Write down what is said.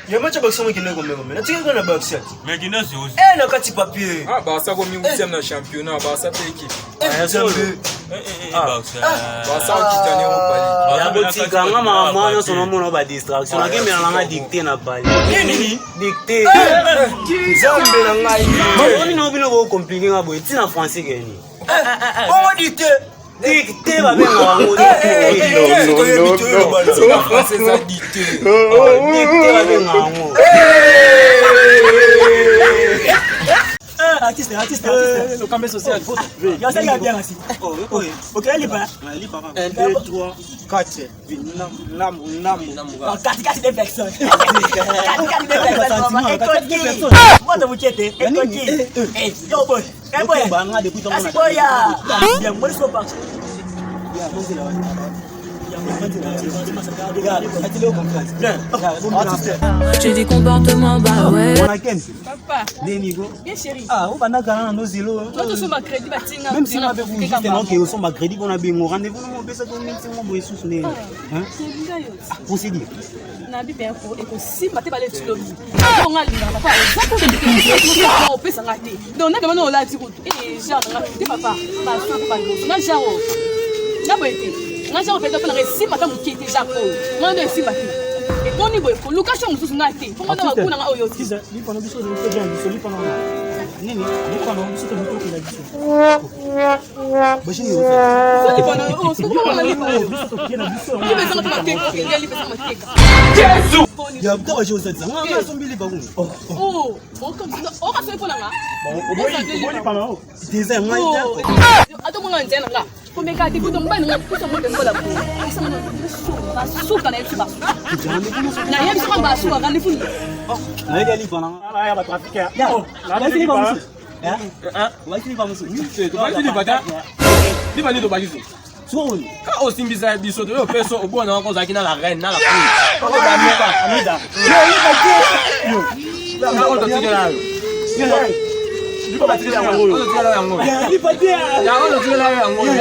Il y a match boxing qui n'est comme mais tu connais boxing. Mais qui n'a aussi. Na kati papier. Ah bah ça comme 8e na championnat bah ça fait équipe. Boxing. Bah ça qui gagne au palais. Ya botika nga mama yo sono mona ba distraction. Na game na nga dicter na palais. Nini? Dicter. Zambe na ngai. Moni no bino ko compliquer nga boy. Tina français gani. Comment dicter? Dicter ba benga wango. Non. Français ça dicter. Dicter ba benga wango. Artiste. Le campé social. Il y a ça qui a bien assis. Ok, elle est pas. 1, 2, 3, 4. 4 des personnes. 4 des personnes. Écoute. Moi, de vous quitter. Écoute. Eh, yo, boy. Eh, boy. C'est quoi, ya? Bien, moi, je suis parti. Tu dis comportement, bah ouais. Papa. Bien chéri. Ah, on va n'a nos îlots. Toi, tu es ma crédit, bah, même si on avait voulu juste non que son ma crédit on a bien rendez-vous on baisse ton médecin on boit sous né. Hein? Procédure. Na bi bien ko e ko si mate ba le tu lobi. On a linga papa. Ça pour on peut s'arrêter. Donc na demande on la dit et genre na papa. Ba so pas go. Na genre. Na boité. Na genre fait na si mate mo qui était japo. Na no si mate. Et quand ni boy ko location mususu na te. Pour moi na kuna nga oyo. Kiza, ni pendant biso je fais bien biso ni pendant. Nini, ni pendant biso que nous qui la biso. Bajini yo. So ni pendant on se ko na lipo. Biso to qui la biso. Ni besoin de te ko ngali besoin de te. Jésus. Ya butawa je osatsa. Nga sombili ba nguni. Oh, comme ça. On va se pour nga. Bon, on pendant. Déjà moi. Ato mo nga njena nga. Kome ka di kuto mbani nga kuto mo dengola po. Isa mo na suka na etiba. Na yebi so ba suka ka lifu. Na ile lipa na. Ala ya ba trafika. Ya. Na ile lipa musu. Wa ile lipa musu. Tu vas dire bata. Ni ba ni do bagizo. Soul. Ka o simbisa biso to yo peso obo na ko zakina la reine na la queen. Ko ba meka. Amida. Yo. Na ko to tigela yo. Yo. Ni ko ba tigela yango yo. Ko to tigela yango. Ya lipa dia. Ya ko to tigela yango ya.